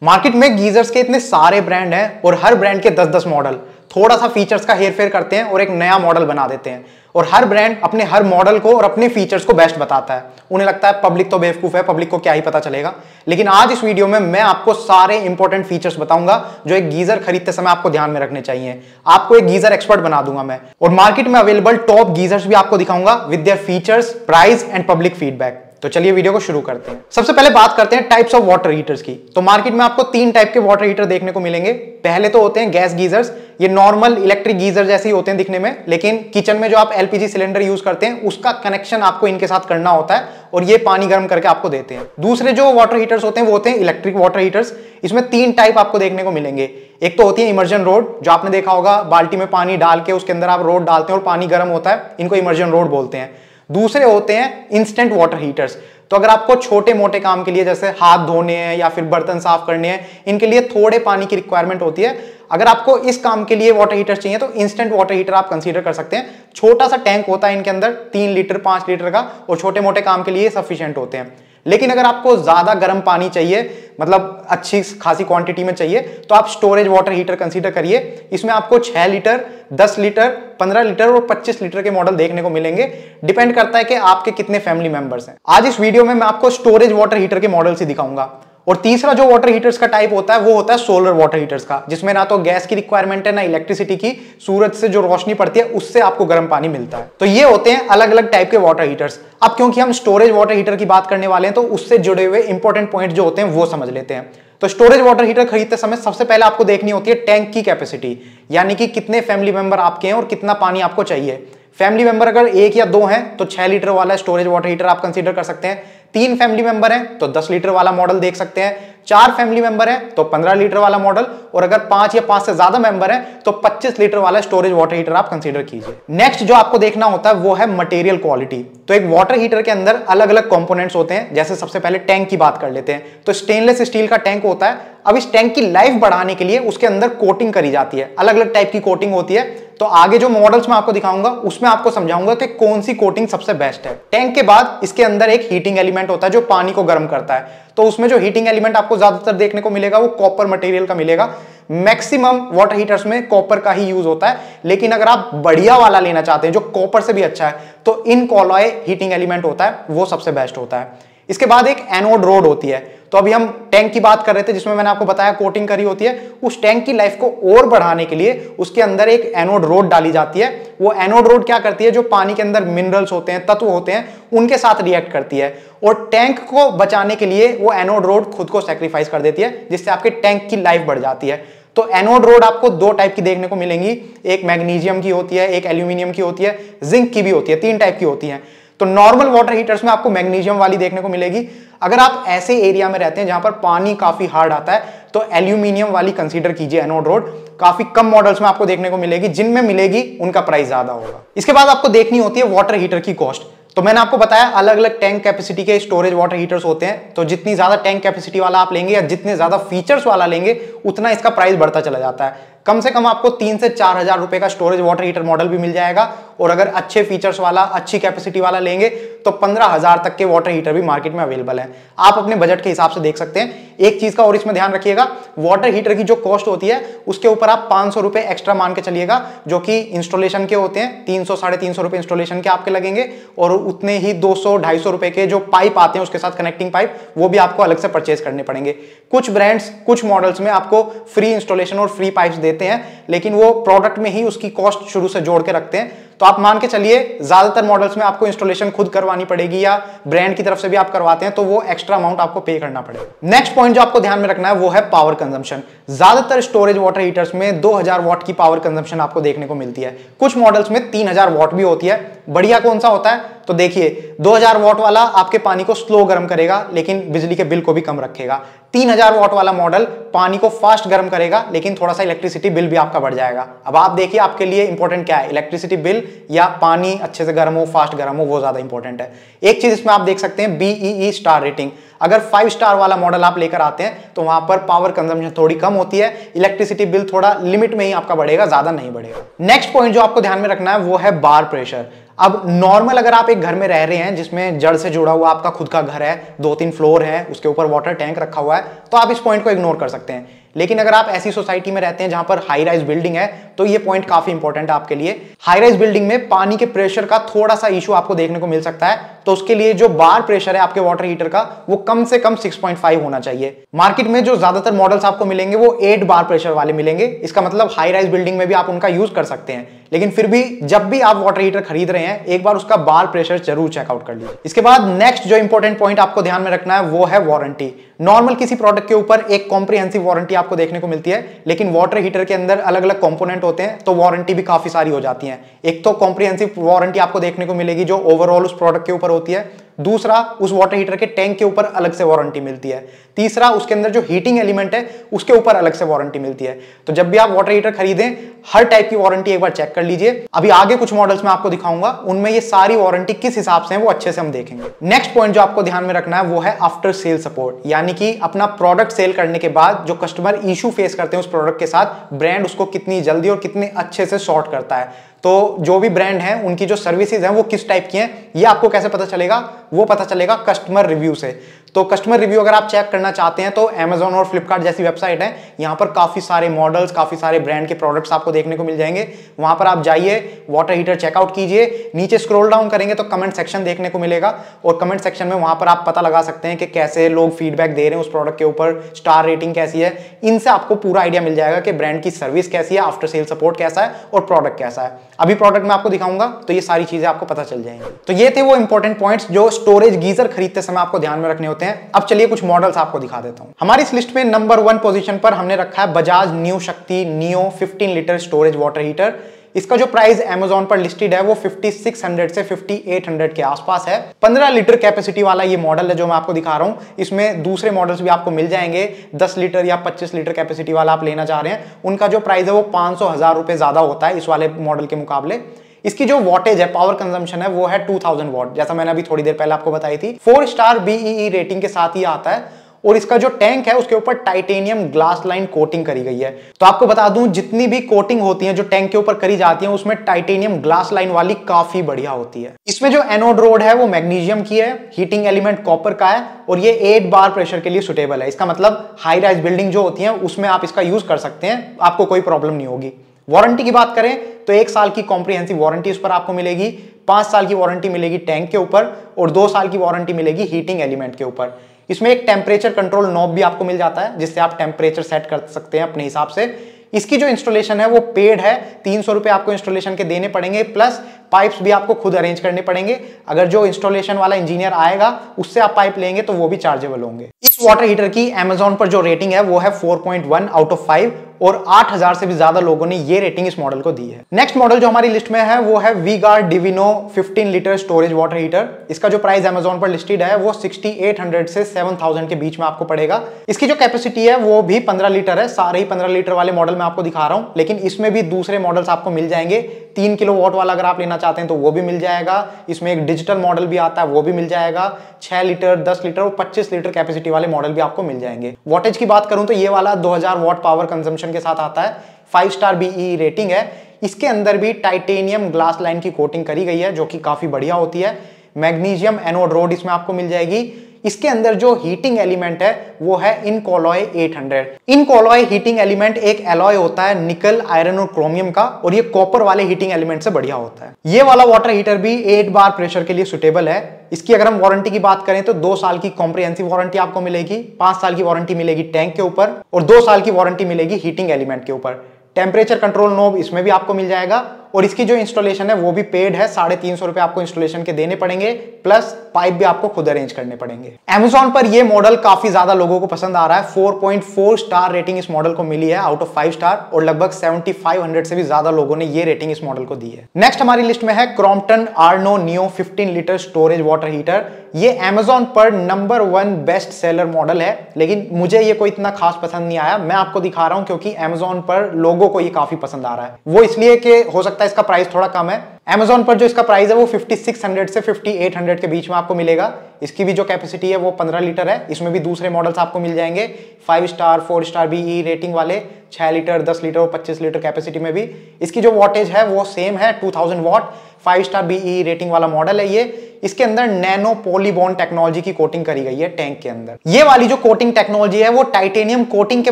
Market में geysers के इतने सारे ब्रांड हैं और हर ब्रांड के 10-10 मॉडल। थोड़ा सा फीचर्स का हेरफेर करते हैं और एक नया मॉडल बना देते हैं और हर ब्रांड अपने हर मॉडल को और अपने फीचर्स को बेस्ट बताता है। उन्हें लगता है पब्लिक तो बेवकूफ है, पब्लिक को क्या ही पता चलेगा। लेकिन आज इस वीडियो में मैं आपको सारे इंपॉर्टेंट फीचर्स बताऊंगा जो एक गीजर खरीदते समय आपको ध्यान में रखने चाहिए। आपको एक गीजर एक्सपर्ट बना दूंगा मैं, और मार्केट में अवेलेबल टॉप गीजर्स भी आपको दिखाऊंगा with their features, price and public feedback. तो चलिए वीडियो को शुरू करते हैं। सबसे पहले बात करते हैं टाइप्स ऑफ वाटर हीटर्स की। तो मार्केट में आपको 3 टाइप के वाटर हीटर देखने को मिलेंगे। पहले तो होते हैं गैस गीजर्स। ये नॉर्मल इलेक्ट्रिक गीजर जैसे ही होते हैं दिखने में, लेकिन किचन में जो आप एलपीजी सिलेंडर यूज करते हैं उसका कनेक्शन आपको इनके साथ करना होता है और ये पानी गर्म करके आपको देते हैं। दूसरे जो वाटर हीटर्स होते हैं वो होते हैं इलेक्ट्रिक वाटर हीटर्स। इसमें 3 टाइप आपको देखने को मिलेंगे। एक तो होती है इमर्जन रोड, जो आपने देखा होगा, बाल्टी में पानी डाल के उसके अंदर आप रोड डालते हैं और पानी गर्म होता है, इनको इमर्जन रोड बोलते हैं। दूसरे होते हैं इंस्टेंट वाटर हीटर्स। तो अगर आपको छोटे मोटे काम के लिए जैसे हाथ धोने हैं या फिर बर्तन साफ करने हैं, इनके लिए थोड़े पानी की रिक्वायरमेंट होती है। अगर आपको इस काम के लिए वाटर हीटर चाहिए तो इंस्टेंट वाटर हीटर आप कंसीडर कर सकते हैं। छोटा सा टैंक होता है इनके अंदर 3 लीटर 5 लीटर का, और छोटे मोटे काम के लिए सफिशिएंट होते हैं। लेकिन अगर आपको ज्यादा गर्म पानी चाहिए, मतलब अच्छी खासी क्वांटिटी में चाहिए, तो आप स्टोरेज वाटर हीटर कंसीडर करिए। इसमें आपको 6 लीटर 10 लीटर 15 लीटर और 25 लीटर के मॉडल देखने को मिलेंगे। डिपेंड करता है कि आपके कितने फैमिली मेंबर्स हैं। आज इस वीडियो में मैं आपको स्टोरेज वाटर हीटर के मॉडल से दिखाऊंगा। और तीसरा जो वाटर हीटर्स का टाइप होता है वो होता है सोलर वाटर हीटर्स का, जिसमें ना तो गैस की रिक्वायरमेंट है ना इलेक्ट्रिसिटी की। सूरज से जो रोशनी पड़ती है उससे आपको गर्म पानी मिलता है। तो ये होते हैं अलग अलग टाइप के वाटर हीटर्स। अब क्योंकि हम स्टोरेज वाटर हीटर की बात करने वाले हैं तो उससे जुड़े हुए इंपॉर्टेंट पॉइंट जो होते हैं वो समझ लेते हैं। तो स्टोरेज वाटर हीटर खरीदते समय सबसे पहले आपको देखनी होती है टैंक की कैपेसिटी, यानी कि कितने फैमिली मेंबर आपके हैं और कितना पानी आपको चाहिए। फैमिली मेंबर अगर 1 या 2 हैं तो 6 लीटर वाला स्टोरेज वाटर हीटर आप कंसीडर कर सकते हैं। 3 फैमिली मेंबर हैं तो 10 लीटर वाला मॉडल देख सकते हैं। 4 फैमिली मेंबर हैं तो 15 लीटर वाला मॉडल, और अगर 5 या 5 से ज्यादा मेंबर हैं तो 25 लीटर वाला स्टोरेज वाटर हीटर आप कंसीडर कीजिए। नेक्स्ट जो आपको देखना होता है वो है मटेरियल क्वालिटी। तो एक वाटर हीटर के अंदर अलग अलग कंपोनेंट्स होते हैं। जैसे सबसे पहले टैंक की बात कर लेते हैं, तो स्टेनलेस स्टील का टैंक होता है। अब इस टैंक की लाइफ बढ़ाने के लिए उसके अंदर कोटिंग करी जाती है। अलग अलग टाइप की कोटिंग होती है। तो आगे जो मॉडल्स मैं आपको दिखाऊंगा उसमें आपको समझाऊंगा कि कौन सी कोटिंग सबसे बेस्ट है। टैंक के बाद इसके अंदर एक हीटिंग एलिमेंट होता है जो पानी को गर्म करता है। तो उसमें जो हीटिंग एलिमेंट आपको ज्यादातर देखने को मिलेगा वो कॉपर मटेरियल का मिलेगा। मैक्सिमम वाटर हीटर्स में कॉपर का ही यूज होता है, लेकिन अगर आप बढ़िया वाला लेना चाहते हैं जो कॉपर से भी अच्छा है तो इन कॉलॉय हीटिंग एलिमेंट होता है, वो सबसे बेस्ट होता है। इसके बाद एक एनोड रोड होती है। तो अभी हम टैंक की बात कर रहे थे जिसमें मैंने आपको बताया कोटिंग करी होती है। उस टैंक की लाइफ को और बढ़ाने के लिए उसके अंदर एक एनोड रोड डाली जाती है। वो एनोड रोड क्या करती है, जो पानी के अंदर मिनरल्स होते हैं, तत्व होते हैं, उनके साथ रिएक्ट करती है और टैंक को बचाने के लिए वो एनोड रोड खुद को सैक्रिफाइस कर देती है, जिससे आपके टैंक की लाइफ बढ़ जाती है। तो एनोड रोड आपको 2 टाइप की देखने को मिलेंगी। एक मैग्नीशियम की होती है, एक एल्यूमिनियम की होती है, जिंक की भी होती है। 3 टाइप की होती है। तो नॉर्मल वाटर हीटर्स में आपको मैग्नीशियम वाली देखने को मिलेगी। अगर आप ऐसे एरिया में रहते हैं जहां पर पानी काफी हार्ड आता है तो एल्यूमिनियम वाली कंसीडर कीजिए एनोड रोड। काफी कम मॉडल्स में आपको देखने को मिलेगी, जिनमें मिलेगी उनका प्राइस ज्यादा होगा। इसके बाद आपको देखनी होती है वाटर हीटर की कॉस्ट। तो मैंने आपको बताया अलग अलग टैंक कैपेसिटी के स्टोरेज वाटर हीटर्स होते हैं। तो जितनी ज्यादा टैंक कैपेसिटी वाला आप लेंगे या जितने ज्यादा फीचर्स वाला लेंगे उतना इसका प्राइस बढ़ता चला जाता है। कम से कम आपको 3 से 4 हजार रुपए का स्टोरेज वाटर हीटर मॉडल भी मिल जाएगा, और अगर अच्छे फीचर्स वाला अच्छी कैपेसिटी वाला लेंगे तो 15,000 तक के वाटर हीटर भी मार्केट में अवेलेबल है। आप अपने बजट के हिसाब से देख सकते हैं। एक चीज का और इसमें ध्यान रखिएगा, वाटर हीटर की जो कॉस्ट होती है उसके ऊपर आप 500 रुपए एक्स्ट्रा मान के चलिएगा, जो कि इंस्टॉलेशन के होते हैं। 300 साढ़े 300 रुपए इंस्टॉलेशन के आपके लगेंगे, और उतने ही 200-250 रुपए के जो पाइप आते हैं उसके साथ कनेक्टिंग पाइप, वो भी आपको अलग से परचेज करने पड़ेंगे। कुछ ब्रांड्स कुछ मॉडल्स में आपको फ्री इंस्टॉलेशन और फ्री पाइप्स देते हैं, लेकिन वो प्रोडक्ट में ही उसकी कॉस्ट शुरू से जोड़ के रखते हैं। तो आप मान के चलिए ज्यादातर मॉडल्स में आपको इंस्टॉलेशन खुद करवानी पड़ेगी, या ब्रांड की तरफ से भी आप करवाते हैं तो वो एक्स्ट्रा अमाउंट आपको पे करना पड़ेगा। नेक्स्ट पॉइंट जो आपको ध्यान में रखना है वो है पावर कंजम्पशन। ज्यादातर स्टोरेज वाटर हीटर्स में 2000 वॉट की पावर कंजम्पशन आपको देखने को मिलती है। कुछ मॉडल्स में 3000 वॉट भी होती है। बढ़िया कौन सा होता है, तो देखिए 2000 वॉट वाला आपके पानी को स्लो गर्म करेगा लेकिन बिजली के बिल को भी कम रखेगा। 3000 वॉट वाला मॉडल पानी को फास्ट गर्म करेगा लेकिन थोड़ा सा इलेक्ट्रिसिटी बिल भी आपका बढ़ जाएगा। अब आप देखिए आपके लिए इंपॉर्टेंट क्या है, इलेक्ट्रिसिटी बिल या पानी अच्छे से गर्म हो, फास्ट गर्म हो, वो ज्यादा इंपॉर्टेंट है। एक चीज इसमें आप देख सकते हैं BEE स्टार रेटिंग। अगर 5 स्टार वाला मॉडल आप लेकर आते हैं तो वहां पर पावर कंजम्पशन थोड़ी कम होती है, इलेक्ट्रिसिटी बिल थोड़ा लिमिट में ही आपका बढ़ेगा, ज्यादा नहीं बढ़ेगा। नेक्स्ट पॉइंट जो आपको ध्यान में रखना है वो है बार प्रेशर। अब नॉर्मल अगर आप एक घर में रह रहे हैं जिसमें जड़ से जुड़ा हुआ आपका खुद का घर है, 2-3 फ्लोर है, उसके ऊपर वाटर टैंक रखा हुआ है, तो आप इस पॉइंट को इग्नोर कर सकते हैं। लेकिन अगर आप ऐसी सोसाइटी में रहते हैं जहां पर हाई राइज बिल्डिंग है तो ये पॉइंट काफी इंपॉर्टेंट है आपके लिए। हाई राइज बिल्डिंग में पानी के प्रेशर का थोड़ा सा इशू आपको देखने को मिल सकता है, तो उसके लिए जो बार प्रेशर है आपके वाटर हीटर का वो कम से कम 6.5 होना चाहिए। मार्केट में जो ज्यादातर मॉडल्स आपको मिलेंगे वो 8 बार प्रेशर वाले मिलेंगे। इसका मतलब हाई राइज बिल्डिंग में भी आप उनका यूज कर सकते हैं, लेकिन फिर भी जब भी आप वाटर हीटर खरीद रहे हैं एक बार उसका बार प्रेशर जरूर चेकआउट कर लीजिए। इसके बाद नेक्स्ट जो इंपॉर्टेंट पॉइंट आपको ध्यान में रखना है वो है वारंटी। नॉर्मल किसी प्रोडक्ट के ऊपर एक कॉम्प्रिहेंसिव वारंटी आपको देखने को मिलती है, लेकिन वाटर हीटर के अंदर अलग अलग कंपोनेंट होते हैं तो वारंटी भी काफी सारी हो जाती है। एक तो कॉम्प्रिहेंसिव वारंटी आपको देखने को मिलेगी जो ओवरऑल उस प्रोडक्ट के ऊपर होती है, दूसरा उस वाटर हीटर के टैंक के ऊपर अलग से वारंटी मिलती है, तीसरा उसके अंदर जो हीटिंग एलिमेंट है उसके ऊपर अलग से वारंटी मिलती है। तो जब भी आप वाटर हीटर खरीदें हर टाइप की वारंटी एक बार चेक कर लीजिए। अभी आगे कुछ मॉडल्स में आपको दिखाऊंगा उनमें ये सारी वारंटी किस हिसाब से है वो अच्छे से हम देखेंगे। नेक्स्ट पॉइंट जो आपको ध्यान में रखना है वो है आफ्टर सेल सपोर्ट, यानी कि अपना प्रोडक्ट सेल करने के बाद जो कस्टमर इशू फेस करते हैं उस प्रोडक्ट के साथ ब्रांड उसको कितनी जल्दी और कितने अच्छे से सॉर्ट करता है। तो जो भी ब्रांड है उनकी जो सर्विसेज हैं वो किस टाइप की हैं ये आपको कैसे पता चलेगा, वो पता चलेगा कस्टमर रिव्यू से। तो कस्टमर रिव्यू अगर आप चेक करना चाहते हैं तो Amazon और Flipkart जैसी वेबसाइट है, यहाँ पर काफी सारे मॉडल्स, काफी सारे ब्रांड के प्रोडक्ट्स आपको देखने को मिल जाएंगे। वहां पर आप जाइए, वाटर हीटर चेकआउट कीजिए, नीचे स्क्रॉल डाउन करेंगे तो कमेंट सेक्शन देखने को मिलेगा और कमेंट सेक्शन में वहां पर आप पता लगा सकते हैं कि कैसे लोग फीडबैक दे रहे हैं उस प्रोडक्ट के ऊपर, स्टार रेटिंग कैसी है। इनसे आपको पूरा आइडिया मिल जाएगा कि ब्रांड की सर्विस कैसी है, आफ्टर सेल सपोर्ट कैसा है और प्रोडक्ट कैसा है। अभी प्रोडक्ट में आपको दिखाऊंगा तो ये सारी चीजें आपको पता चल जाएंगी। तो ये थे वो इंपॉर्टेंट पॉइंट्स जो स्टोरेज गीजर खरीदते समय आपको ध्यान में रखने होते हैं। अब चलिए कुछ मॉडल्स आपको दिखा देता हूं। हमारी इस लिस्ट में नंबर 1 पोजीशन पर हमने रखा है बजाज न्यू शक्ति neo 15 litre storage water heater. इसका जो प्राइस Amazon पर लिस्टेड है वो 5600 से 5800 के आसपास है। 15 लीटर कैपेसिटी वाला ये मॉडल है जो मैं आपको दिखा रहा हूं। इसमें दूसरे मॉडल्स भी आपको मिल जाएंगे, 10 लीटर या 25 लीटर कैपेसिटी वाला आप लेना चाह रहे हैं, उनका जो प्राइस है वो 500-1000 रुपए ज्यादा होता है इस वाले मॉडल के मुकाबले। इसकी जो वॉटेज है, पावर कंजम्पशन है वो है 2000 वॉट, जैसा मैंने अभी थोड़ी देर पहले आपको बताई थी। 4 स्टार BEE रेटिंग के साथ ही आता है और इसका जो टैंक है उसके ऊपर टाइटेनियम ग्लास लाइन कोटिंग करी गई है। तो आपको बता दूं जितनी भी कोटिंग होती है जो टैंक के ऊपर करी जाती है उसमें टाइटेनियम ग्लास लाइन वाली काफी बढ़िया होती है। इसमें जो एनोड रोड है वो मैग्नीशियम की है, हीटिंग एलिमेंट कॉपर का है और ये 8 बार प्रेशर के लिए सुटेबल है। इसका मतलब हाई राइज बिल्डिंग जो होती है उसमें आप इसका यूज कर सकते हैं, आपको कोई प्रॉब्लम नहीं होगी। वारंटी की बात करें तो 1 साल की कॉम्प्रिहेंसिव वारंटी उस पर आपको मिलेगी, 5 साल की वारंटी मिलेगी टैंक के ऊपर और 2 साल की वारंटी मिलेगी हीटिंग एलिमेंट के ऊपर। इसमें एक टेम्परेचर कंट्रोल नॉब भी आपको मिल जाता है जिससे आप टेम्परेचर सेट कर सकते हैं अपने हिसाब से। इसकी जो इंस्टॉलेशन है वो पेड है, 300 रुपए आपको इंस्टॉलेशन के देने पड़ेंगे, प्लस पाइप्स भी आपको खुद अरेंज करने पड़ेंगे। अगर जो इंस्टॉलेशन वाला इंजीनियर आएगा उससे आप पाइप लेंगे तो वो भी चार्जेबल होंगे। इस वाटर हीटर की Amazon पर जो रेटिंग है वो है 4.1 आउट ऑफ 5 और 8000 से भी ज्यादा लोगों ने ये रेटिंग इस मॉडल को दी है। नेक्स्ट मॉडल जो हमारी लिस्ट में है वो है V Guard Divino 15 litre storage water heater. इसका जो प्राइस Amazon पर लिस्टेड है वो 6800 से 7000 के बीच में आपको पड़ेगा। इसकी जो कैपेसिटी है वो भी 15 लीटर है, सारे ही 15 लीटर वाले मॉडल मैं आपको दिखा रहा हूं, लेकिन इसमें भी दूसरे मॉडल्स आपको मिल जाएंगे। 3 किलोवाट वाला अगर आप लेना चाहते हैं तो वो भी मिल जाएगा। इसमें एक डिजिटल मॉडल भी आता है वो भी मिल जाएगा। 6 लीटर, 10 लीटर और 25 लीटर कैपेसिटी वाले मॉडल भी आपको मिल जाएंगे। वॉटेज की बात करूं तो ये वाला 2000 वॉट पावर कंजम्पशन के साथ आता है, 5 स्टार BEE रेटिंग है। इसके अंदर भी टाइटेनियम ग्लास लाइन की कोटिंग करी गई है जो कि काफी बढ़िया होती है। मैग्नीशियम एनोड रोड इसमें आपको मिल जाएगी। इसके अंदर जो हीटिंग एलिमेंट है वो है इनकॉलॉय 800। इनकॉलॉय हीटिंग एलिमेंट एक एलॉय होता है निकल, आयरन और क्रोमियम का, और ये कॉपर वाले हीटिंग एलिमेंट से बढ़िया होता है। ये वाला वाटर हीटर भी 8 बार प्रेशर के लिए सुटेबल है। इसकी अगर हम वारंटी की बात करें तो 2 साल की कॉम्प्रिहेंसिव वारंटी आपको मिलेगी, 5 साल की वारंटी मिलेगी टैंक के ऊपर और 2 साल की वारंटी मिलेगी हीटिंग एलिमेंट के ऊपर। टेम्परेचर कंट्रोल नॉब इसमें भी आपको मिल जाएगा और इसकी जो इंस्टॉलेशन है वो भी पेड है, 350 रुपए आपको इंस्टॉलेशन के देने पड़ेंगे, प्लस पाइप भी आपको खुद अरेंज करने पड़ेंगे। Amazon पर ये मॉडल काफी ज्यादा लोगों को पसंद आ रहा है। 4.4 स्टार रेटिंग इस मॉडल को मिली है आउट ऑफ 5 स्टार और लगभग 7500 से भी ज्यादा लोगों ने ये रेटिंग इस मॉडल को दी है। नेक्स्ट हमारी लिस्ट में है Crompton आर्नो neo 15 litre storage water heater. ये Amazon पर नंबर 1 बेस्ट सेलर मॉडल है, लेकिन मुझे ये कोई इतना खास पसंद नहीं आया। मैं आपको दिखा रहा हूं क्योंकि Amazon पर लोगों को ये काफी पसंद आ रहा है। वो इसलिए कि हो सकता है इसका प्राइस थोड़ा कम है। Amazon पर जो इसका प्राइस है वो 5600 से 5800 के बीच में आपको मिलेगा। इसकी भी जो कैपेसिटी है वो 15 लीटर है। इसमें भी दूसरे मॉडल्स आपको मिल जाएंगे 5 स्टार 4 स्टार BE रेटिंग वाले, 6 लीटर 10 लीटर और 25 लीटर कैपेसिटी में भी। इसकी जो वॉटेज है वो सेम है 2000 वॉट। 5 स्टार BE रेटिंग वाला मॉडल है ये। इसके अंदर नैनो पॉलीबॉन्ड टेक्नोलॉजी की कोटिंग करी गई है टैंक के अंदर। ये वाली जो कोटिंग टेक्नोलॉजी है वो टाइटेनियम कोटिंग के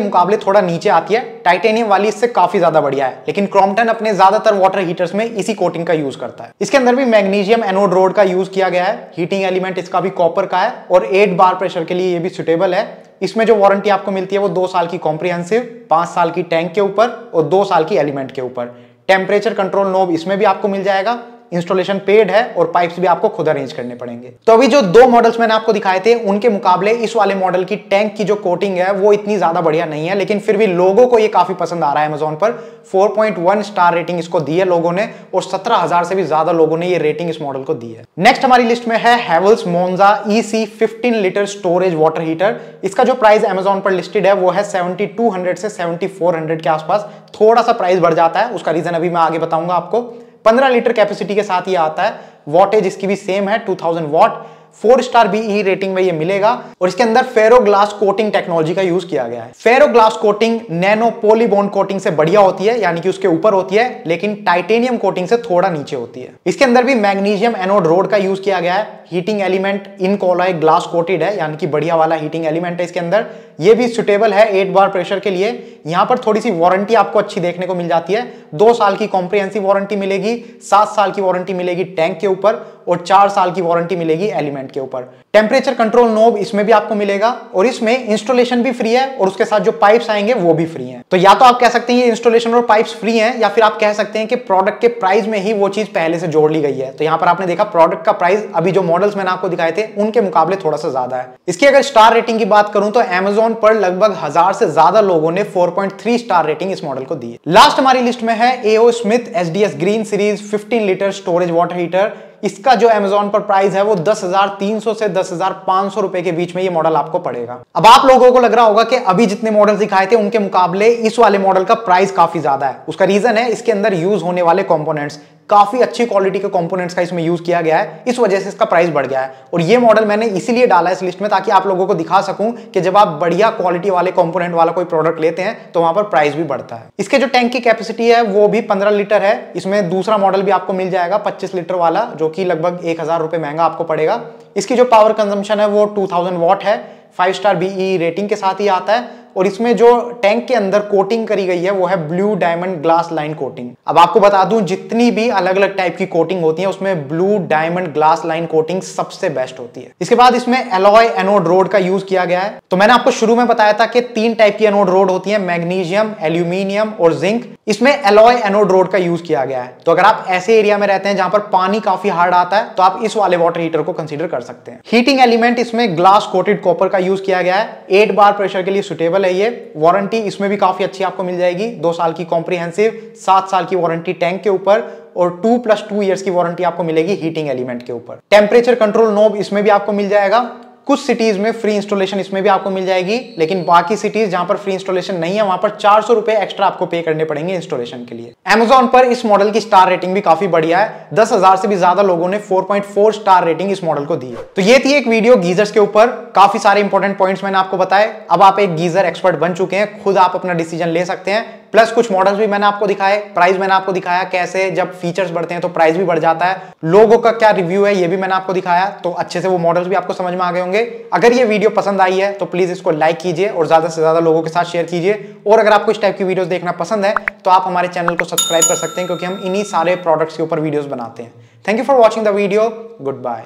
मुकाबले थोड़ा नीचे आती है। टाइटेनियम वाली इससे काफी ज्यादा बढ़िया है, लेकिन क्रॉम्पटन अपने ज्यादातर वाटर हीटर्स में इसी कोटिंग का यूज करता है। इसके अंदर भी मैग्नीशियम एनोड रोड का यूज किया गया है। हीटिंग एलिमेंट इसका भी कॉपर का है और 8 बार प्रेशर के लिए ये भी सुटेबल है। इसमें जो वारंटी आपको मिलती है वो 2 साल की कॉम्प्रिहेंसिव, 5 साल की टैंक के ऊपर और 2 साल की एलिमेंट के ऊपर। टेम्परेचर कंट्रोल नोब इसमें भी आपको मिल जाएगा। इंस्टॉलेशन पेड है और पाइप्स भी आपको खुद अरेंज करने पड़ेंगे। तो अभी जो 2 मॉडल्स मैंने आपको दिखाए थे उनके मुकाबले इस वाले मॉडल की टैंक की जो कोटिंग है वो इतनी ज्यादा बढ़िया नहीं है, लेकिन फिर भी लोगों को ये काफी पसंद आ रहा है। Amazon पर 4.1 स्टार रेटिंग इसको दी है लोगों ने और 17,000 से भी ज्यादा लोगों ने ये रेटिंग इस मॉडल को दी है। नेक्स्ट हमारी लिस्ट में है Havells Monza EC 15 litre storage water heater. इसका जो प्राइस Amazon पर लिस्टेड है वो है 7200 से 7400 के आसपास। थोड़ा सा प्राइस बढ़ जाता है, उसका रीजन अभी मैं आगे बताऊंगा आपको। 15 लीटर कैपेसिटी के साथ ये आता है। वॉटेज इसकी भी सेम है 2000 वॉट। 4 स्टार BE रेटिंग में ये मिलेगा और इसके अंदर फेरो ग्लास कोटिंग टेक्नोलॉजी का यूज किया गया है। फेरो glass coating nano Polybond coating से बढ़िया होती है, यानी कि उसके ऊपर होती है, लेकिन टाइटेनियम कोटिंग से थोड़ा नीचे होती है। इसके अंदर भी मैग्नीशियम एनोड रोड का यूज किया गया है। Heating element Incoloy glass coated है, यानी कि बढ़िया वाला हीटिंग एलिमेंट है इसके अंदर। ये भी सुटेबल है 8 बार प्रेशर के लिए। यहां पर थोड़ी सी वारंटी आपको अच्छी देखने को मिल जाती है। 2 साल की कॉम्प्रिहेंसिव वारंटी मिलेगी, 7 साल की वारंटी मिलेगी टैंक के ऊपर और 4 साल की वारंटी मिलेगी एलिमेंट के ऊपर। टेम्परेचर कंट्रोल नोब इसमें भी आपको मिलेगा और इसमें इंस्टॉलेशन भी फ्री है और उसके साथ जो पाइप्स आएंगे वो भी फ्री हैं। तो या तो आप कह सकते हैं ये इंस्टॉलेशन और पाइप्स फ्री हैं, या फिर आप कह सकते हैं कि प्रोडक्ट के प्राइस में ही वो चीज पहले से जोड़ ली गई है। तो यहां पर आपने देखा प्रोडक्ट का प्राइस अभी जो मॉडल्स मैंने आपको दिखाए थे उनके मुकाबले थोड़ा सा ज्यादा है। इसकी अगर स्टार रेटिंग की बात करूं तो Amazon पर लगभग 1000 से ज्यादा लोगों ने 4.3 स्टार रेटिंग इस मॉडल को दी है। लास्ट हमारी लिस्ट में है AO Smith SDS green series 15 litre storage water heater. इसका जो Amazon पर प्राइस है वो 10,300 से 10,500 रुपए के बीच में ये मॉडल आपको पड़ेगा। अब आप लोगों को लग रहा होगा कि अभी जितने मॉडल दिखाए थे उनके मुकाबले इस वाले मॉडल का प्राइस काफी ज्यादा है। उसका रीजन है इसके अंदर यूज होने वाले कंपोनेंट्स। काफी अच्छी क्वालिटी के कंपोनेंट्स का इसमें यूज किया गया है, इस वजह से इसका प्राइस बढ़ गया है। और ये मॉडल मैंने इसीलिए डाला इस लिस्ट में ताकि आप लोगों को दिखा सकूं कि जब आप बढ़िया क्वालिटी वाले कंपोनेंट वाला कोई प्रोडक्ट लेते हैं तो वहां पर प्राइस भी बढ़ता है। इसके जो टैंक की कैपेसिटी है वो भी 15 लीटर है। इसमें दूसरा मॉडल भी आपको मिल जाएगा 25 लीटर वाला, जो कि लगभग 1000 रुपए महंगा आपको पड़ेगा। इसकी जो पावर कंजम्पशन है वो 2000 वॉट है। 5 स्टार BE रेटिंग के साथ ही आता है और इसमें जो टैंक के अंदर कोटिंग करी गई है वो है blue diamond glass line coating. अब आपको बता दूं जितनी भी अलग अलग टाइप की कोटिंग होती है उसमें blue diamond glass line coating सबसे बेस्ट होती है। इसके बाद इसमें एलॉय एनोड रोड का यूज किया गया है। तो मैंने आपको शुरू में बताया था कि 3 टाइप की एनोड रोड होती है, मैग्नीशियम, एल्यूमिनियम और जिंक। इसमें एलॉय एनोड रोड का यूज किया गया है। तो अगर आप ऐसे एरिया में रहते हैं जहां पर पानी काफी हार्ड आता है तो आप इस वाले वाटर हीटर को कंसीडर कर सकते हैं। हीटिंग एलिमेंट इसमें ग्लास कोटेड कॉपर का यूज किया गया है। 8 बार प्रेशर के लिए सुटेबल है ये। वारंटी इसमें भी काफी अच्छी आपको मिल जाएगी। 2 साल की कॉम्प्रिहेंसिव, 7 साल की वारंटी टैंक के ऊपर और 2+2 इयर्स की वारंटी आपको मिलेगी हीटिंग एलिमेंट के ऊपर। टेम्परेचर कंट्रोल नोब इसमें भी आपको मिल जाएगा। कुछ सिटीज में फ्री इंस्टॉलेशन इसमें भी आपको मिल जाएगी, लेकिन बाकी सिटीज जहां पर फ्री इंस्टॉलेशन नहीं है वहां पर 400 रुपए एक्स्ट्रा आपको पे करने पड़ेंगे इंस्टॉलेशन के लिए। Amazon पर इस मॉडल की स्टार रेटिंग भी काफी बढ़िया है। 10,000 से भी ज्यादा लोगों ने 4.4 स्टार रेटिंग इस मॉडल को दी है। तो ये थी एक वीडियो गीजर्स के ऊपर। काफी सारे इंपॉर्टेंट पॉइंट्स मैंने आपको बताए। अब आप एक गीजर एक्सपर्ट बन चुके हैं, खुद आप अपना डिसीजन ले सकते हैं। प्लस कुछ मॉडल्स भी मैंने आपको दिखाए, प्राइस मैंने आपको दिखाया कैसे जब फीचर्स बढ़ते हैं तो प्राइस भी बढ़ जाता है। लोगों का क्या रिव्यू है ये भी मैंने आपको दिखाया, तो अच्छे से वो मॉडल्स भी आपको समझ में आ गए होंगे। अगर ये वीडियो पसंद आई है तो प्लीज इसको लाइक कीजिए और ज्यादा से ज्यादा लोगों के साथ शेयर कीजिए। और अगर आपको इस टाइप की वीडियोस देखना पसंद है तो आप हमारे चैनल को सब्सक्राइब कर सकते हैं, क्योंकि हम इन्हीं सारे प्रोडक्ट्स के ऊपर वीडियोस बनाते हैं। Thank you for watching the video. Good bye.